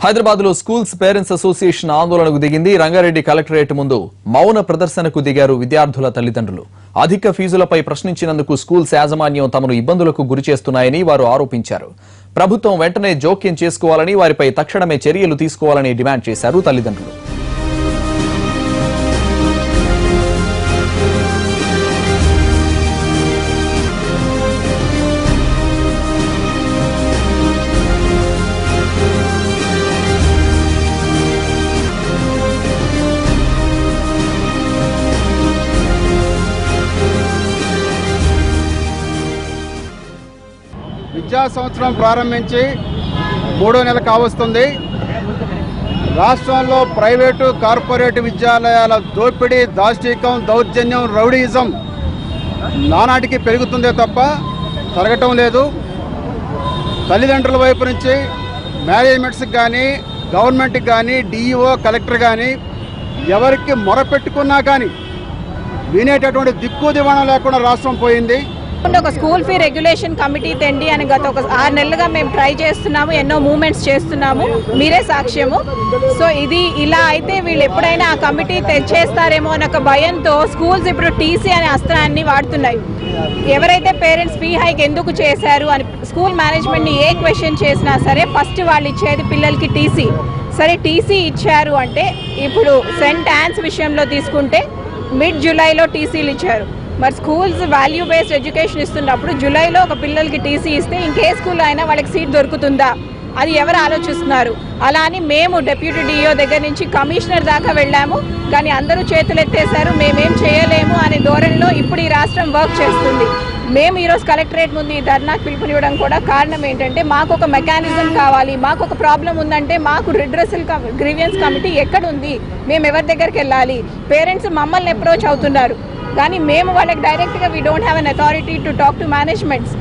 హైదరాబాద్ లో schools parents association ఆందోళనకు దిగింది. రంగారెడ్డి కలెక్టరేట్ ముందు మౌన ప్రదర్శనకు దిగారు విద్యార్థుల తల్లిదండ్రులు. అధిక ఫీజులపై ప్రశ్నించినందుకు స్కూల్స్ యాజమాన్యం తమను ఇబ్బందులకు గురి చేస్తున్నాయని వారు ఆరోపించారు. ప్రభుత్వం వెంటనే జోక్యం చేసుకోవాలని, వారిపై తక్షణమే చర్యలు తీసుకోవాలని డిమాండ్ చేశారు తల్లిదండ్రులు. విద్యా సంవత్సరం ప్రారంభించి 3వ నెల కావస్తుంది. రాష్ట్రంలో ప్రైవేటు కార్పొరేట్ విద్యాలయాల దోపిడీ, దాష్టీకం, దౌర్జన్యం, రౌడీయిజం నానాటికి పెరుగుతుందే తప్ప తరగటం లేదు. తల్లిదండ్రుల వైపు నుంచి మేనేజ్మెంట్స్కి కానీ, గవర్నమెంట్కి కానీ, డిఈఓ, కలెక్టర్ కానీ ఎవరికి మొరపెట్టుకున్నా కానీ వినేటటువంటి దిక్కు దివాణం లేకుండా రాష్ట్రం పోయింది. ఒక స్కూల్ ఫీ రెగ్యులేషన్ కమిటీ తెండి అని గత ఒక 6 నెలలుగా మేము ట్రై చేస్తున్నాము, ఎన్నో మూవ్మెంట్స్ చేస్తున్నాము, మీరే సాక్ష్యము. సో ఇది ఇలా అయితే వీళ్ళు ఎప్పుడైనా ఆ కమిటీ తెచ్చేస్తారేమో అన్న ఒక భయంతో స్కూల్స్ ఇప్పుడు టీసీ అనే అస్త్రాన్ని వాడుతున్నాయి. ఎవరైతే పేరెంట్స్ ఫీ హైక్ ఎందుకు చేశారు అని స్కూల్ మేనేజ్మెంట్ని ఏ క్వశ్చన్ చేసినా సరే ఫస్ట్ వాళ్ళు ఇచ్చేది పిల్లలకి టీసీ. సరే టీసీ ఇచ్చారు అంటే ఇప్పుడు సెంట్ యాన్స్ విషయంలో తీసుకుంటే మిడ్ జూలైలో టీసీలు ఇచ్చారు. మరి స్కూల్స్ వాల్యూ బేస్డ్ ఎడ్యుకేషన్ ఇస్తున్నప్పుడు జూలైలో ఒక పిల్లలకి టీసీ ఇస్తే ఇంకే స్కూల్లో అయినా వాళ్ళకి సీట్ దొరుకుతుందా? అది ఎవరు ఆలోచిస్తున్నారు? అలా అని మేము డిప్యూటీ డిఓ దగ్గర నుంచి కమిషనర్ దాకా వెళ్ళాము, కానీ అందరూ చేతులు ఎత్తేశారు. మేమేం చేయలేము అనే ధోరణిలో ఇప్పుడు ఈ రాష్ట్రం వర్క్ చేస్తుంది. మేము ఈరోజు కలెక్టరేట్ ముందు ఈ ధర్నాకు పిలుపునివ్వడం కూడా కారణం ఏంటంటే మాకు ఒక మెకానిజం కావాలి. మాకు ఒక ప్రాబ్లం ఉందంటే మాకు రిడ్రెసల్ గ్రీవియన్స్ కమిటీ ఎక్కడుంది? మేము ఎవరి దగ్గరికి వెళ్ళాలి? పేరెంట్స్ మమ్మల్ని అప్రోచ్ అవుతున్నారు, కానీ మేము వాళ్ళకి డైరెక్ట్గా we don't have an authority to talk to managements.